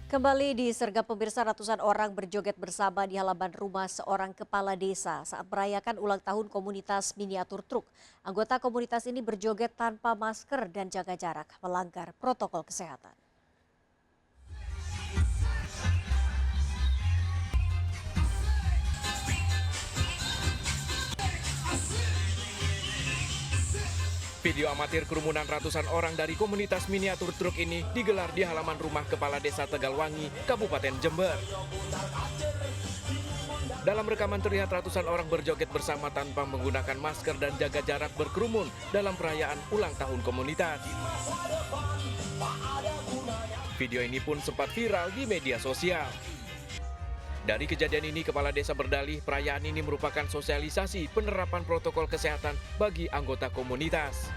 Kembali disergap pemirsa, ratusan orang berjoget bersama di halaman rumah seorang kepala desa saat merayakan ulang tahun komunitas miniatur truk. Anggota komunitas ini berjoget tanpa masker dan jaga jarak, melanggar protokol kesehatan. Video amatir kerumunan ratusan orang dari komunitas miniatur truk ini digelar di halaman rumah Kepala Desa Tegalwangi, Kabupaten Jember. Dalam rekaman terlihat ratusan orang berjoget bersama tanpa menggunakan masker dan jaga jarak berkerumun dalam perayaan ulang tahun komunitas. Video ini pun sempat viral di media sosial. Dari kejadian ini, Kepala Desa berdalih perayaan ini merupakan sosialisasi penerapan protokol kesehatan bagi anggota komunitas.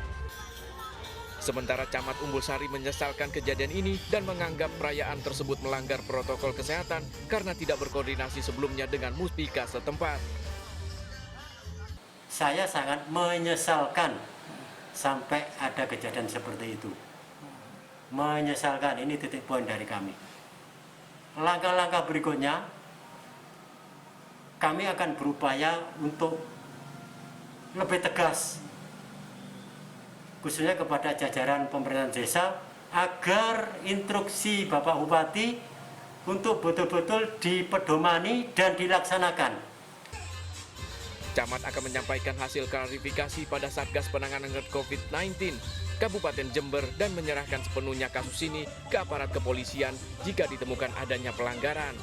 Sementara Camat Umbul Sari menyesalkan kejadian ini dan menganggap perayaan tersebut melanggar protokol kesehatan karena tidak berkoordinasi sebelumnya dengan muspika setempat. Saya sangat menyesalkan sampai ada kejadian seperti itu. Menyesalkan, ini titik poin dari kami. Langkah-langkah berikutnya, kami akan berupaya untuk lebih tegas, khususnya kepada jajaran pemerintahan desa, agar instruksi Bapak Bupati untuk betul-betul dipedomani dan dilaksanakan. Camat akan menyampaikan hasil klarifikasi pada Satgas Penanganan COVID-19 Kabupaten Jember dan menyerahkan sepenuhnya kasus ini ke aparat kepolisian jika ditemukan adanya pelanggaran.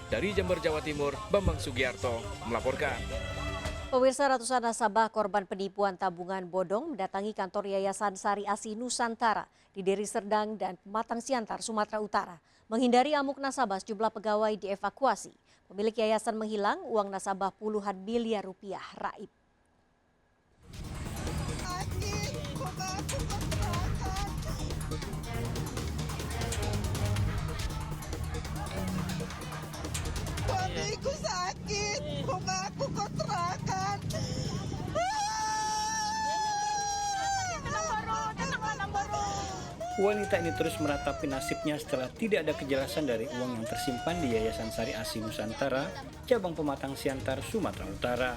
Dari Jember, Jawa Timur, Bambang Sugiarto melaporkan. Pemirsa, ratusan nasabah korban penipuan tabungan bodong mendatangi kantor Yayasan Sari Asih Nusantara di Deli Serdang dan Pematang Siantar, Sumatera Utara. Menghindari amuk nasabah, sejumlah pegawai dievakuasi. Pemilik yayasan menghilang, uang nasabah puluhan miliar rupiah raib. Suamiku sakit, aku kontrakan. Wanita ini terus meratapi nasibnya setelah tidak ada kejelasan dari uang yang tersimpan di Yayasan Sari Asih Nusantara, cabang Pematang Siantar, Sumatera Utara.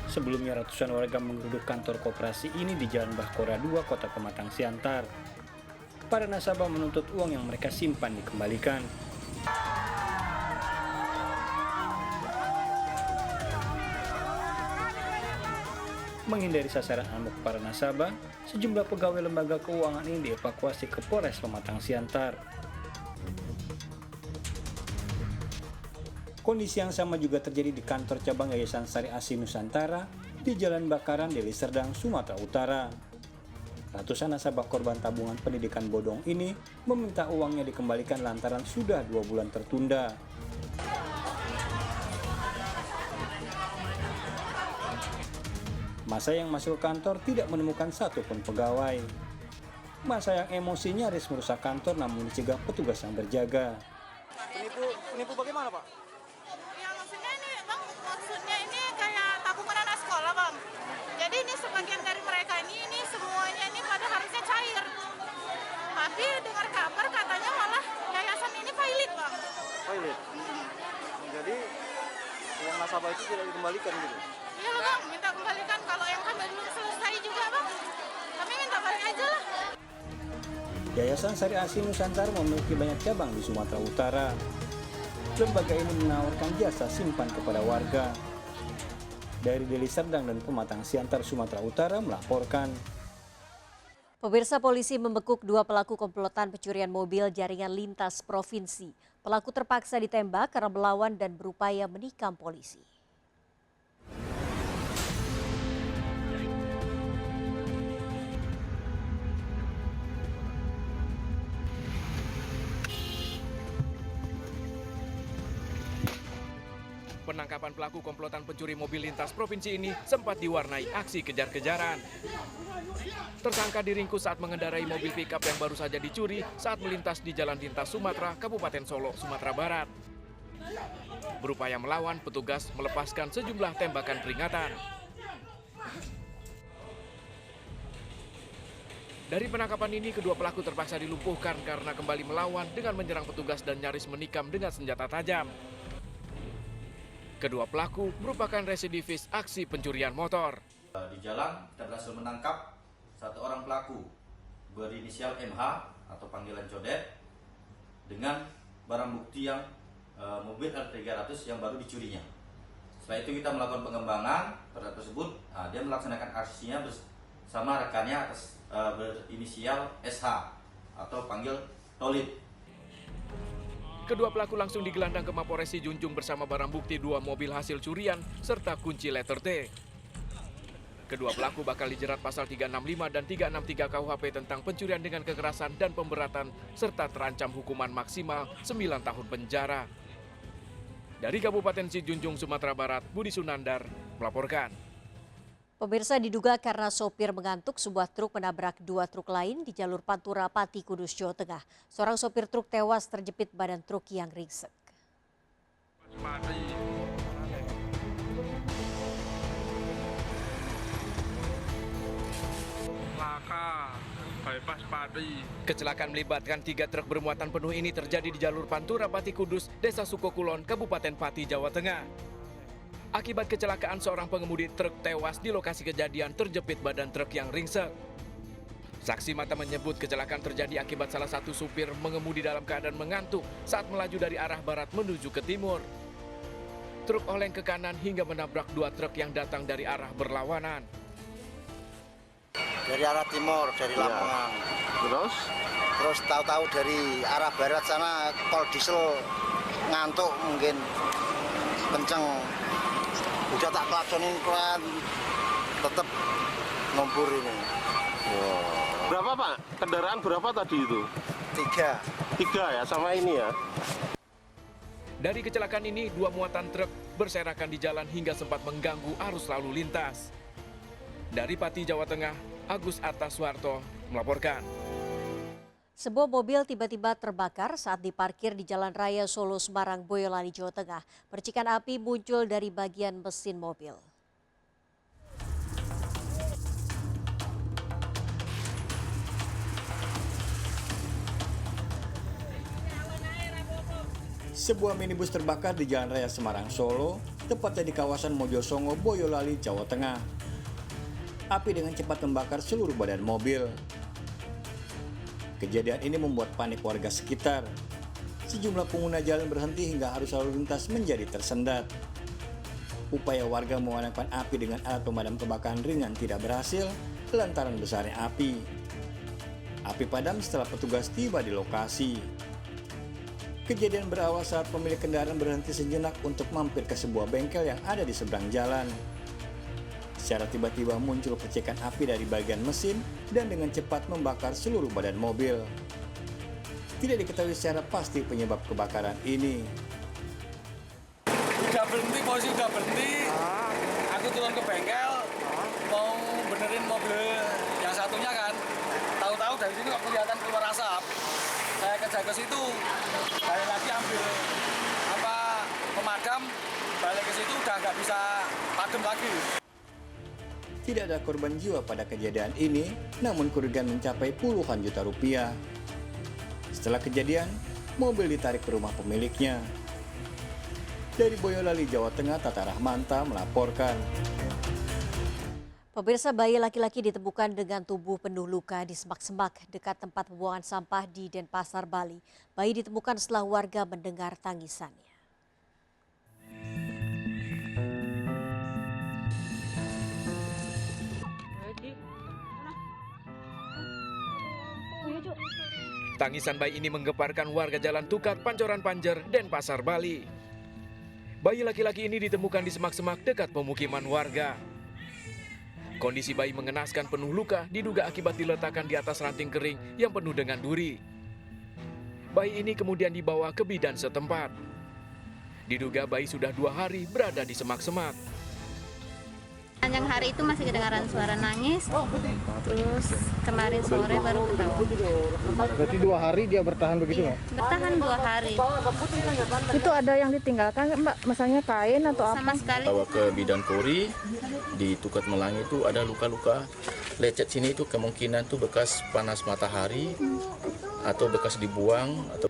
Sebelumnya ratusan warga menggeruduk kantor koperasi ini di Jalan Bahkora 2, Kota Pematang Siantar. Para nasabah menuntut uang yang mereka simpan dikembalikan. Menghindari sasaran amuk para nasabah, sejumlah pegawai lembaga keuangan ini dievakuasi ke Polres Pematang Siantar. Kondisi yang sama juga terjadi di kantor cabang Yayasan Sari Asih Nusantara di Jalan Bakaran, Deli Serdang, Sumatera Utara. Ratusan nasabah korban tabungan pendidikan bodong ini meminta uangnya dikembalikan lantaran sudah 2 bulan tertunda. Masa yang masuk ke kantor tidak menemukan satupun pegawai. Masa yang emosi nyaris merusak kantor namun dicegah petugas yang berjaga. Penipu bagaimana, Pak? Ya maksudnya ini Bang, maksudnya ini kayak tabungan anak sekolah Bang. Jadi ini sebagian dari mereka ini semuanya ini pada harusnya cair. Tapi dengar kabar katanya malah yayasan ini pilot Bang. Pilot? Jadi uang nasabah itu tidak dikembalikan gitu? Iya Bang, minta kembalikan. Kalau yang kan belum selesai juga Bang. Kami minta balik aja lah. Yayasan Sari Asih Nusantara memiliki banyak cabang di Sumatera Utara. Lembaga ini menawarkan jasa simpan kepada warga. Dari Deli Serdang dan Pematang Siantar, Sumatera Utara melaporkan. Pemirsa, polisi membekuk 2 pelaku komplotan pencurian mobil jaringan lintas provinsi. Pelaku terpaksa ditembak karena melawan dan berupaya menikam polisi. Penangkapan pelaku komplotan pencuri mobil lintas provinsi ini sempat diwarnai aksi kejar-kejaran. Tersangka diringkus saat mengendarai mobil pickup yang baru saja dicuri saat melintas di Jalan Lintas Sumatera, Kabupaten Solo, Sumatera Barat. Berupaya melawan, petugas melepaskan sejumlah tembakan peringatan. Dari penangkapan ini, kedua pelaku terpaksa dilumpuhkan karena kembali melawan dengan menyerang petugas dan nyaris menikam dengan senjata tajam. Kedua pelaku merupakan residivis aksi pencurian motor. Di jalan kita berhasil menangkap satu orang pelaku berinisial MH atau panggilan Codet dengan barang bukti yang mobil R300 yang baru dicurinya. Setelah itu kita melakukan pengembangan terhadap tersebut. Dia melaksanakan aksinya bersama rekannya atas berinisial SH atau panggil Tolid. Kedua pelaku langsung digelandang ke Mapolres Junjung bersama barang bukti 2 mobil hasil curian serta kunci letter T. Kedua pelaku bakal dijerat pasal 365 dan 363 KUHP tentang pencurian dengan kekerasan dan pemberatan serta terancam hukuman maksimal 9 tahun penjara. Dari Kabupaten Sijunjung, Sumatera Barat, Budi Sunandar melaporkan. Pemirsa, diduga karena sopir mengantuk, sebuah truk menabrak 2 truk lain di jalur Pantura Pati Kudus, Jawa Tengah. Seorang sopir truk tewas terjepit badan truk yang ringsek. Kecelakaan melibatkan 3 truk bermuatan penuh ini terjadi di jalur Pantura Pati Kudus, Desa Sukokulon, Kabupaten Pati, Jawa Tengah. Akibat kecelakaan, seorang pengemudi truk tewas di lokasi kejadian terjepit badan truk yang ringsek. Saksi mata menyebut kecelakaan terjadi akibat salah satu supir mengemudi dalam keadaan mengantuk saat melaju dari arah barat menuju ke timur. Truk oleng ke kanan hingga menabrak 2 truk yang datang dari arah berlawanan. Dari arah timur, dari Lamongan. Terus tahu-tahu dari arah barat sana kol diesel ngantuk mungkin kenceng. Udah tak klaksonin kan tetap ngompur ini. Berapa Pak? Kendaraan berapa tadi itu? 3 ya, sama ini ya. Dari kecelakaan ini, 2 muatan truk berserakan di jalan hingga sempat mengganggu arus lalu lintas. Dari Pati, Jawa Tengah, Agus Atta Suharto melaporkan. Sebuah mobil tiba-tiba terbakar saat diparkir di Jalan Raya Solo Semarang, Boyolali, Jawa Tengah. Percikan api muncul dari bagian mesin mobil. Sebuah minibus terbakar di Jalan Raya Semarang, Solo, tepatnya di kawasan Mojosongo, Boyolali, Jawa Tengah. Api dengan cepat membakar seluruh badan mobil. Kejadian ini membuat panik warga sekitar. Sejumlah pengguna jalan berhenti hingga arus lalu lintas menjadi tersendat. Upaya warga memadamkan api dengan alat pemadam kebakaran ringan tidak berhasil lantaran besarnya api. Api padam setelah petugas tiba di lokasi. Kejadian berawal saat pemilik kendaraan berhenti sejenak untuk mampir ke sebuah bengkel yang ada di seberang jalan. Secara tiba-tiba muncul percikan api dari bagian mesin dan dengan cepat membakar seluruh badan mobil. Tidak diketahui secara pasti penyebab kebakaran ini. Udah berhenti, posisi udah berhenti. Aku turun ke bengkel, mau benerin mobil yang satunya kan. Tahu-tahu dari sini kok kelihatan keluar asap. Saya kejar ke situ, balik lagi ambil pemadam, balik ke situ udah nggak bisa padam lagi. Tidak ada korban jiwa pada kejadian ini, namun kerugian mencapai puluhan juta rupiah. Setelah kejadian, mobil ditarik ke rumah pemiliknya. Dari Boyolali, Jawa Tengah, Tata Rahmanta melaporkan. Pemirsa, bayi laki-laki ditemukan dengan tubuh penuh luka di semak-semak dekat tempat pembuangan sampah di Denpasar, Bali. Bayi ditemukan setelah warga mendengar tangisannya. Tangisan bayi ini menggemparkan warga Jalan Tukat, Pancoran Panjer, Denpasar, Bali. Bayi laki-laki ini ditemukan di semak-semak dekat pemukiman warga. Kondisi bayi mengenaskan, penuh luka, diduga akibat diletakkan di atas ranting kering yang penuh dengan duri. Bayi ini kemudian dibawa ke bidan setempat. Diduga bayi sudah 2 hari berada di semak-semak. Sepanjang hari itu masih kedengaran suara nangis, terus kemarin sore baru ketawa. Berarti 2 hari dia bertahan begitu, Mbak? Bertahan 2 hari. Itu ada yang ditinggalkan, Mbak? Misalnya kain atau apa? Sama sekali. Bawa ke bidan Polri, di Tukat Melangi itu ada luka-luka lecet sini itu kemungkinan tuh bekas panas matahari atau bekas dibuang atau.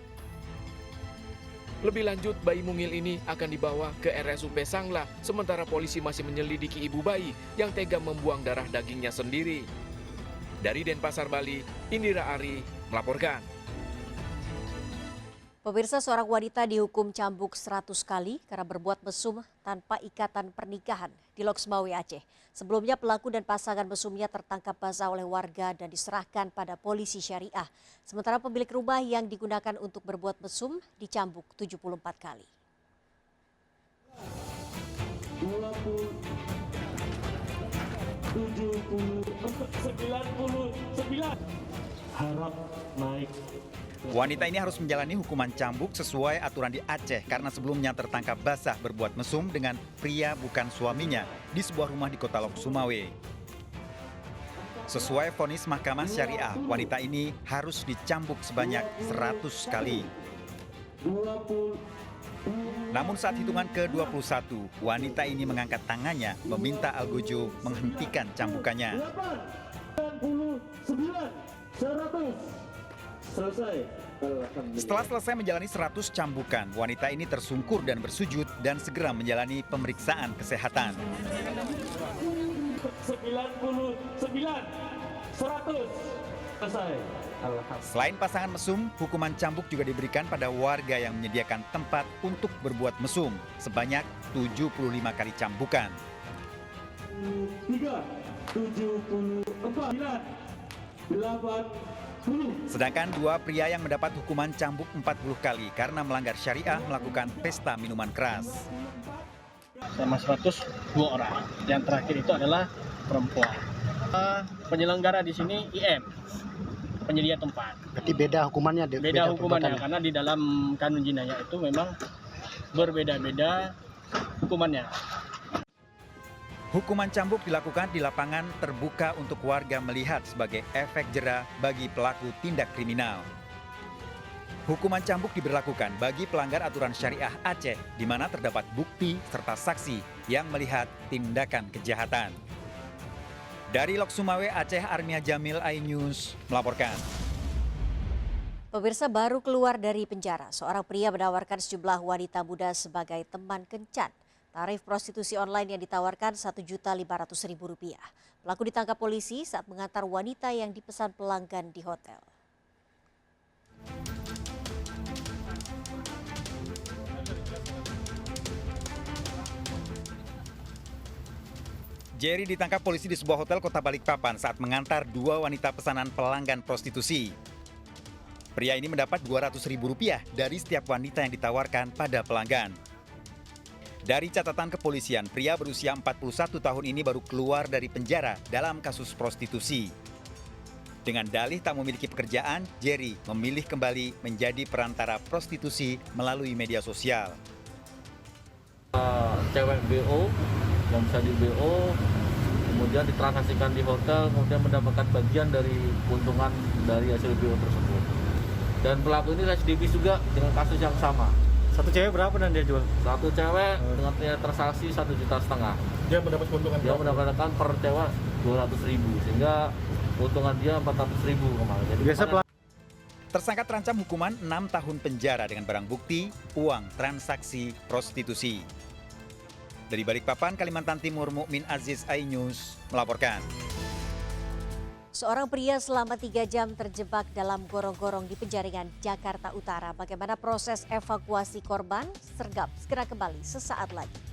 Lebih lanjut, bayi mungil ini akan dibawa ke RSUP Sangla, sementara polisi masih menyelidiki ibu bayi yang tega membuang darah dagingnya sendiri. Dari Denpasar, Bali, Indira Ari melaporkan. Pemirsa, seorang wanita dihukum cambuk 100 kali karena berbuat mesum tanpa ikatan pernikahan di Loksmawe, Aceh. Sebelumnya pelaku dan pasangan mesumnya tertangkap basah oleh warga dan diserahkan pada polisi syariah. Sementara pemilik rumah yang digunakan untuk berbuat mesum dicambuk 74 kali. Harap naik. Wanita ini harus menjalani hukuman cambuk sesuai aturan di Aceh karena sebelumnya tertangkap basah berbuat mesum dengan pria bukan suaminya di sebuah rumah di kota Lok Sumawe. Sesuai vonis Mahkamah Syariah, wanita ini harus dicambuk sebanyak 100 kali. Namun saat hitungan ke-21, wanita ini mengangkat tangannya meminta Algojo menghentikan cambukannya. 99, 100. Selesai. Setelah selesai menjalani 100 cambukan, wanita ini tersungkur dan bersujud dan segera menjalani pemeriksaan kesehatan. 99, 100. Selesai. Selain pasangan mesum, hukuman cambuk juga diberikan pada warga yang menyediakan tempat untuk berbuat mesum sebanyak 75 kali cambukan. 3, 74, 8. Sedangkan 2 pria yang mendapat hukuman cambuk 40 kali karena melanggar syariah melakukan pesta minuman keras. Sama 100, 2 orang. Yang terakhir itu adalah perempuan. Penyelenggara di sini IM, penyedia tempat. Berarti beda hukumannya? Beda hukumannya karena di dalam kanun jinayah itu memang berbeda-beda hukumannya. Hukuman cambuk dilakukan di lapangan terbuka untuk warga melihat sebagai efek jera bagi pelaku tindak kriminal. Hukuman cambuk diberlakukan bagi pelanggar aturan syariah Aceh di mana terdapat bukti serta saksi yang melihat tindakan kejahatan. Dari Lok Sumawe, Aceh, Armia Jamil, iNews melaporkan. Pemirsa, baru keluar dari penjara, seorang pria menawarkan sejumlah wanita muda sebagai teman kencan. Tarif prostitusi online yang ditawarkan Rp1.500.000. Pelaku ditangkap polisi saat mengantar wanita yang dipesan pelanggan di hotel. Jerry ditangkap polisi di sebuah hotel kota Balikpapan saat mengantar 2 wanita pesanan pelanggan prostitusi. Pria ini mendapat Rp200.000 dari setiap wanita yang ditawarkan pada pelanggan. Dari catatan kepolisian, pria berusia 41 tahun ini baru keluar dari penjara dalam kasus prostitusi. Dengan dalih tak memiliki pekerjaan, Jerry memilih kembali menjadi perantara prostitusi melalui media sosial. Cewek BO yang bisa di BO, kemudian ditransaksikan di hotel, kemudian mendapatkan bagian dari keuntungan dari hasil BO tersebut. Dan pelaku ini residivis juga dengan kasus yang sama. Satu cewek berapa dan dia jual? Satu cewek dengan nilai transaksi 1,5 juta. Dia mendapat keuntungan Dia mendapatkan per cewek 200.000 sehingga keuntungan dia 400.000 kemarin. Jadi Tersangka terancam hukuman 6 tahun penjara dengan barang bukti uang transaksi prostitusi. Dari Balikpapan, Kalimantan Timur, Mukmin Aziz, iNews melaporkan. Seorang pria selama 3 jam terjebak dalam gorong-gorong di Penjaringan, Jakarta Utara. Bagaimana proses evakuasi korban? Sergap segera kembali sesaat lagi.